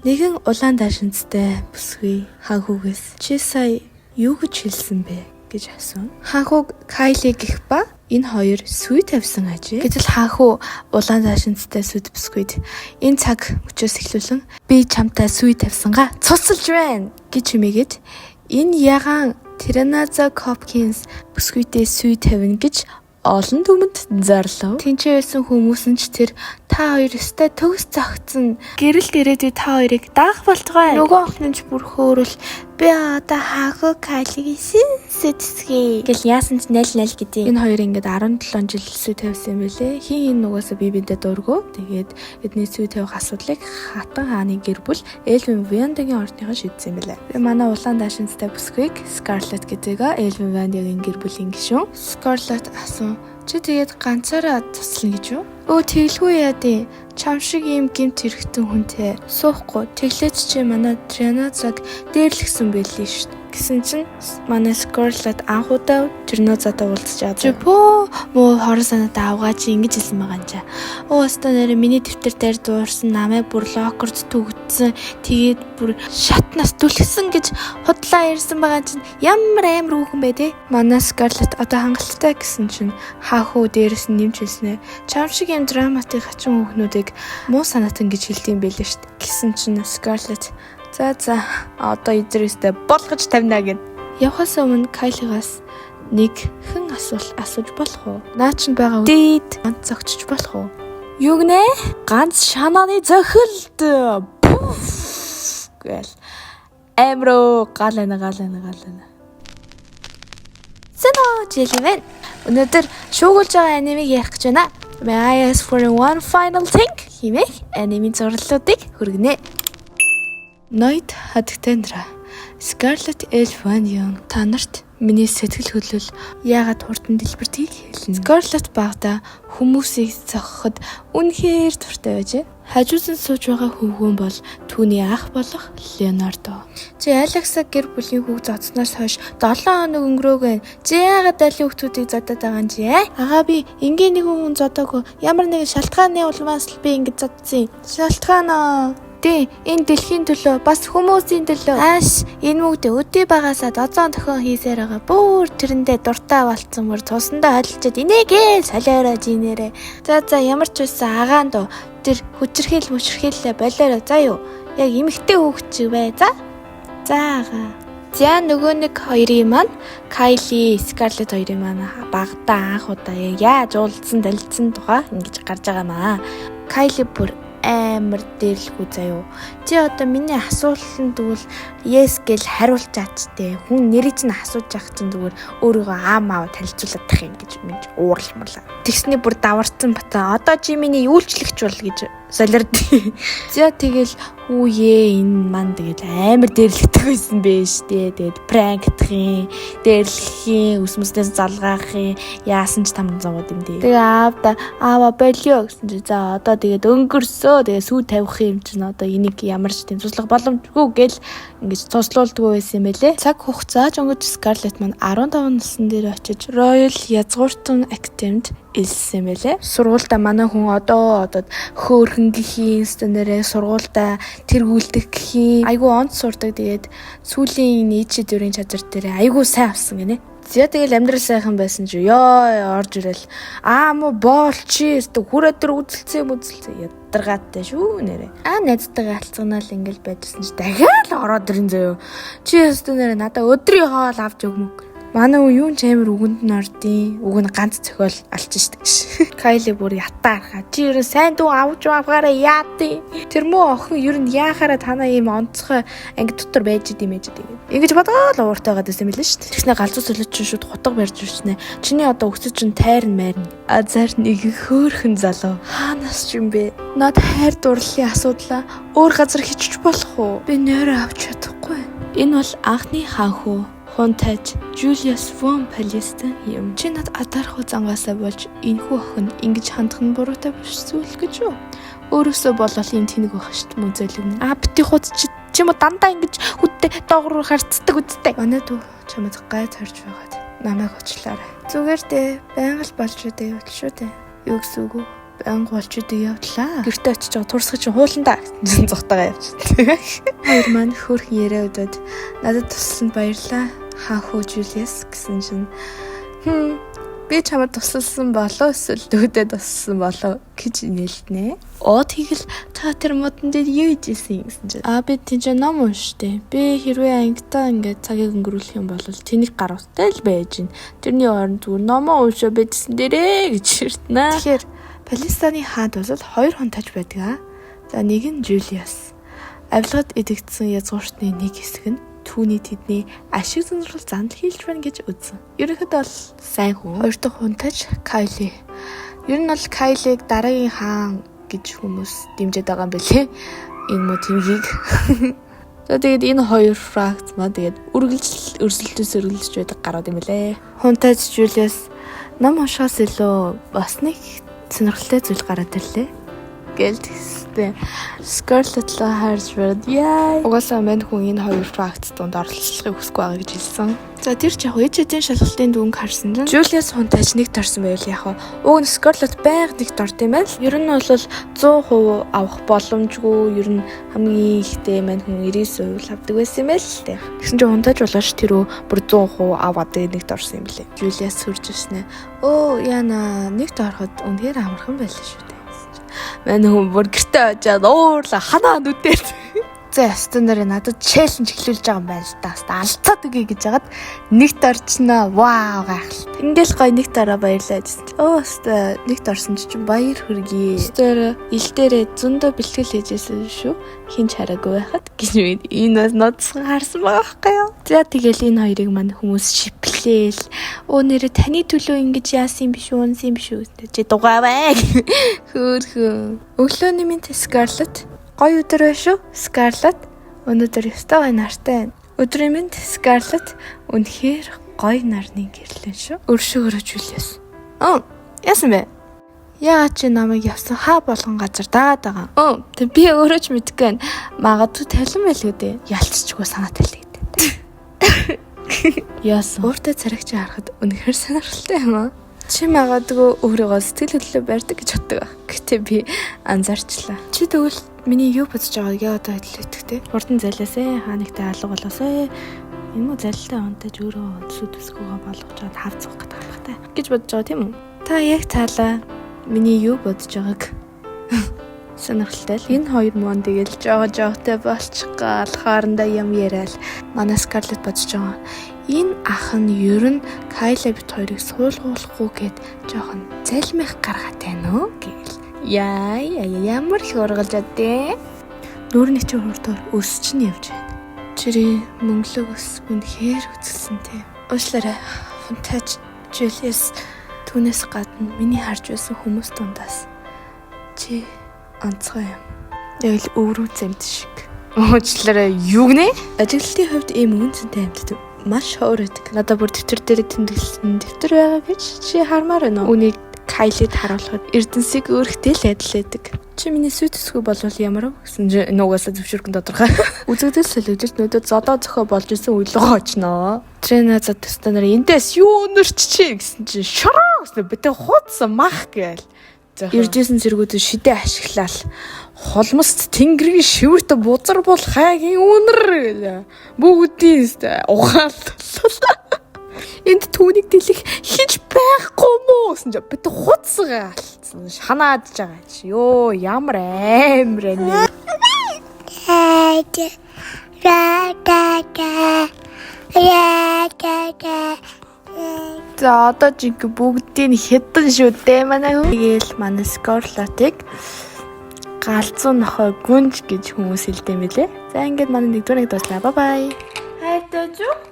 Нэгэн улаан даашинцтай бүсгүй ханхугээс чи сая юу гэж хэлсэн бэ гэж асуув. Ханхуг Кайлиг гих ба энэ хоёр сүй тавьсан ажээ. Гэтэл ханху улаан даашинцтай сүд бүсгүйд энэ цаг өчөөс эхлүүлэн би чамтай сүй тавьсангаа цуцалж байна гэж хэмээгээд энэ ягаан Tyrannosaurus Hopkins бүсгүйдээ сүй тавина гэж олон түмэнд зарлав. Тэнцээ байсан хүмүүс нь ч тэр та хоёр өстэй төгс зогцсон. Гэрэлд ирээдүй та хоёрыг даах болтугай. Нөгөө охин ч бүр хөөрөл би одоо хаагүй Кайлиг сэтгэе гэл яасан ч найл гэдэг. Энэ хоёр ингээд 17 жил сүй тавьсан юм байлээ. Хин энэ нугасаа бие биендээ дургу. Тэгээд эдний сүй тавих асуудлыг хатан хааны гэр бүл Элвин Вандагийн ордныхоо шийдсэн юм байлээ. Манай улаан даашинцтай бүсгүйг Scarlett гэдэгээ Элвин Вандагийн гэр бүлийн гишүүн Scarlett асуув. Чи тэгээд ганцаараа туслана гэж юу? Өө тэглгүй яа дээ. Чам шиг ийм гэмт хэрэгтэн хүнтэй суухгүй. Тэглээч чи манай Tyrannosaurus дээрлэгсэн байлээ шүү дээ. Гэсэн чинь манай Scarlett анхудаа Tyrannosaurusтай уулзчаад. Чи пөө муу хорон санаатай авгаа чи ингэж хэлсэн байгаа юм чаа. Оо өстө нэр миний дэвтэр дээр дуурсан намайг бүр локерд түгдсэн. Тэгээд бүр шатнаас түлхсэн гэж худлаа ирсэн байгаа чинь ямар амар хүүхэн бэ те. Манай Scarlett одоо хангалттай гэсэн чинь хаахуу дээрээс нь нэмж хэлснэ. Чам шиг юм драматик хачин хүүхнүүдийг муу санаатан гэж хэлдэм байлээ шүү дээ. Гэсэн чинь Scarlett за одоо эзрээстэй болгож тавина гэд. Явхаас өмнө Кайлигаас нэг хэн асууж болох уу? Наа чинь байгаа үдээд ганц зогчиж болох уу? Юу гинэ? Ганц шанааны зохилт. Гэл. Эмро галана. Сэно жилвэн. Өнөөдөр шуугуулж байгаа анимыг ярих гэж байна. May I ask for one final thing? Химэх анимын зурлалуудыг хүргэнэ. Ноёд хадагтай нара. Scarlett Elfanion та нарт миний сэтгэл хөдлөл яагаад хурдан дэлбэртгийг хэлнэ. Scarlett багада хүмүүсийг зохиход үнэхээр дуртай байжээ. Хажуудан сууж байгаа хөвгүүн бол түүний ах болох Leonardo. Чи Алекса гэр бүлийн хүүг зодсноос хойш 7 хоног өнгөрөөг. Чи яагаад али хүүхдүүдийг зодоод байгаа юм чи? Агаа би ингийн нэг хүн зодоогүй. Ямар нэгэн шалтгааны улмаас л би ингэж зодсон. Шалтгаан энэ дэлхийн төлөө бас хүмүүсийн төлөө. Ааш энэ мөгдө өдөө багасаа дозоон төхөн хийсээр байгаа. Бүр тэрэндээ дуртай болцсон мөр цусандаа холилчод инээгээ солиороо жинээрээ. За ямар ч байсан агаан дөө тэр хүчрхийлээ болоороо за юу. Яг эмэгтэй хүүхд чиг бай. За агаа. За нөгөө нэг хоёрын маань Kylie, Scarlett хоёрын маань багтаа анх удаа яаж уулзсан далилцсан тухай ингэж гарч байгаа маа. Kylie бүр амар дээрлэхүү заяо. Чи одоо миний асуултанд тэгвэл yes гэж хариулж аачтэй. Хүн нэрийг чинь асууж явах чинь зүгээр өөрийгөө аав танилцуулаад тах юм гэж минь ууралмарлаа. Тэгсний бүр даварцсан бата. Одоо чи миний үйлчлэгч бол гэж солирд. За тэгэл хүүе энэ ман тэгэл амар дээрлэгдэх байсан байж тээ. Тэгээд пранктхийн, дээрлэхийн, үсмэснээс залгаахын яасан ч 500 юм дээ. Тэгээ аава болио гэсэн чи за одоо тэгээд өнгөрсөө. Тэгээ сүү тавих юм чинь одоо энийг ямар ч тийм туслах боломжгүй гэл ингэж туслуулдгүй байсан юм байлээ. Цаг хугацааж өнгөж Scarlett маань 15 насны дээр очиж Royal Язгууртан Academy-д илсэн байлээ. Сургуультай манай хүн одоо хөөхөн гэхийн стенэрээ сургуультай тэргүүлдэг гэхийн айгүй онц сурдаг. Тэгээд сүүлийн нийтшид өрийн чадвар дээр айгүй сайн авсан гинэ. За тэгэл амьдрал сайхан байсан чи орж ирэл муу боолчи хүрээ төр үзэлцээ ядаргаатай шүү нэрэ. Найзтайгаа алцганаал ингээл байжсэн чи дахиад ороод ирэн заяо. Чи өстө нэрэ надаа өдрийн хоол авч өгмөг. Манай юу ч амар үгэнд нь ордیں۔ Үг нь ганц цохиол алчин штэ. Kylie бүр ятаархаа. Чи ер нь сайн дүү авч авахаараа яатیں۔ Тэр мөө охин ер нь яахаараа танаа ийм онцгой анги дотор байж идэм ээж гэдэг. Ингэж бодоод л ууртай байгаа гэсэн мэлээ штэ. Тэгснэ галзуу солиоч чинь шууд хутга барьж ирснэ. Чиний одоо өсөж чинь тайрн майрна. Азар нэг хөөхөн залуу. Хаанаас ч юм бэ? Над хайр дурлалын асуудлаа өөр газар хичиж болох уу? Би нойроо авч чадахгүй. Энэ бол анхны ханхүү. Хунтаж Julius von Palestine юм. Чи над адархуу зангаасаа болж энэхүү охин ингэж хандах нь буруутай биш зүйл гэж юу? Өөрөөсөө болол энэ тэнэг байх шүү дээ мөнзөлгөн. Бити хуц чи мо дандаа ингэж хүдтэй доогуур харцдаг үсттэй. Манай дүү чамд гайд харж байгаад намайг очлаарай. Зүгээр дээ. Байнга л болж үдээ явал шүү дээ. Юу гэсэн үг вэ? Банг болчихдээ явдлаа. Гэртээ очиж байгаа турсгаж чинь хууландаа гэсэн зогтойгоо явчихсан. Хоёр маань хөөрхөн яриа удаад надад тусланд баярлаа. Хаа хөө Жулиас гэсэн чинь би чамд тусласан болоо эсвэл дөөдөө тусласан болоо гэж нээлтнэ. Тэгэл та тэр модон дээр юу хийжсэн гэсэн чинь би тийч ном унштэй. Би хэрвээ ангитаа ингээд цагийг өнгөрүүлэх юм бол тэнийг гаруустай л байж гин. Тэрний оронд зүгээр номоо уншаа бидсэн дээрээ гэж ширтнэ. Тэгэхээр Палестины хаанд бол 2 хунтаж байдаг. За нэг нь Жулиас. Авилгад идэгдсэн язгууртны нэг хэсэг нь түүний тэдний ашиг сонирхол зандал хийлж байна гэж үзсэн. Ерөнхийдөө бол сайн хүн. Хоёр дахь хунтаж Кайли. Ер нь бол Кайлиг дараагийн хаан гэж хүмүүс дэмжиж байгаа юм билээ. Энэ мод тэмгийг. За тэгээд энэ хоёр фракц маа тэгээд өрсөлдөс өргөлдөж байдаг гарууд юм билээ. Хунтаж Жулиас ном уншихаас илүү бас нэг сонирхолтой зүйл гараад ирлээ. Гэлтэстэй. Scarlett л харж байна. Угаасаа мань хүн энэ хоёр фракц донд оролцохыг хүсэхгүй байгаа гэж хэлсэн. За тэр ч яг ээжэдийн шалгалтын дүнг харсан чинь Жулиас хунтаж нэг торсон байвал яг уг нь Scarlett байнга нэг торт юм байл. Ер нь бол 100% авах боломжгүй. Ер нь хамгийн ихтэй мань хүн 99% авдаг байсан юм байл л дээ. Тэгсэн чинь хунтаж болоош тэрөө бүр 100% аваад нэг торсон юм блэ. Жулиас сүрж ирснэ. Яна нэг тороход үнээр амархан байлаа шүү дээ. Мань хүн бүр гэртээ очиад уурлаа ханаа нүдээр. За ястан нэрээ надад челленж эхлүүлж байгаа юм байна л да. Алцаад өгье гэж хагаад нэгт орчноо. Вау гайхалтай. Ингээл гоё нэгт ороо баярлаа гэсэн чи. Өстой нэгт орсон чинь баяр хүргэе. Өстой ил дээрээ зөндөө бэлтгэл хийжсэн шүү. Хинч хараагүй байхад гэж үед энэ бас нодсон харсан байгаа байхгүй юу. За тэгэл энэ хоёрыг мань хүмүүс шиплээл. Нэрээ таны төлөө ингэж яасан юм биш үү? Унсан юм биш үү? Чи дугаавай. Хөөхөн. Өглөөний минь Scarlett гоё өдөр байна шүү. Scarlett өнөөдөр ёстой гоё нартай байна. Өдрийн минь Scarlett үнэхээр гоё нарны гэрлэн шүү. Өршөөгөрөө Жулиас. Яасан бэ? Яа чи намайг явсан хаа болгон газар дагаад байгаа. Тэг би өөрөө ч мэдгүй байна. Магадгүй талин байл үү? Ялцчихгүй санаа талиг дээ. Яасан? Өөртөө царагч харахад үнэхээр сонирхолтой юм аа. Чи магадгүй өөрийгөө сэтгэл хөдлөлөөр барьдаг гэж боддог. Гэтэ би анзаарчлаа. Чи тэгвэл миний юу бодож байгааг яа одоо хэлээдэгтэй. Хурдан залиасаа хаа нэгтэй алга болоосаа энэ мө залилтай онтаж өөрөө сүд төсгөөгөө болгож чад хавцах гэдэг хэрэгтэй гэж бодож байгаа тийм үү? Та яг таалаа. Миний юу бодож байгааг сонирхолтой л. Энэ хоёр мөн тэгэл жоогтой болчих гал хоорондоо юм яриад манай Scarlett бодож байгаа. Энэ ах нь ер нь Кайла бит хоёрыг суулгуулахгүй гэд жоохон залмих гаргатай нөө гээл. Ямар их ургалж адэ. Нүүрний чи хурдаар өсч нь явж байна. Чирээ мөнгөлөг ус үнэхээр үзэлсэн тийм. Уушлаарай. Хунтаж Жулиас түүнээс гадна миний харж байсан хүмүүс дундаас чи онцгой юм. Яг л өврүү зэмт шиг. Уучлаарай юу гинэ? Ажиглалтын хувьд ийм үнцэнтэй амьд маш хөөрөдөг. Надад бүр дэвтэр дээр тэмдэглэсэн дэвтэр байгаа гэж чи хармаар байна уу? Үнийг Кайлид харуулхад эрдэнсийг өөрхтэй л адилбайдаг. Чи миний сүт төсгөө болвол ямар вэ гэсэн чи нугасаа зөвшөөргөн тодорхой. Үзэгдэл солигдож нүдэд зодоо зөхөө болж исэн үйлгөө очноо. Трена за төстөө нар эндээс юу өнөрч чи гэсэн чи шороо гэсэн битээ хуудсан мах гээл. Иржсэн зэргүүдээ шидэ ашиглал холмост тэнгэрийн шивэрт бузар бол хайгийн үнэр бүгдийн ухаалтал энд түүнийг дэлэх хийж байхгүй мó гэсэн чи бит хуцгаа алдсан шанаадж байгаа чи ёо ямар амар нэ За одоо жиг бүгдийг хэдэн шүү дээ манай хүн. Тэгээл манай Scarlett-ыг галзуу нохой гүнж гэж хүмүүс хэлдэг юм билэ. За ингээд манай нэгдүгээрийг дуслаа. Бай бай. Хайртай шүү.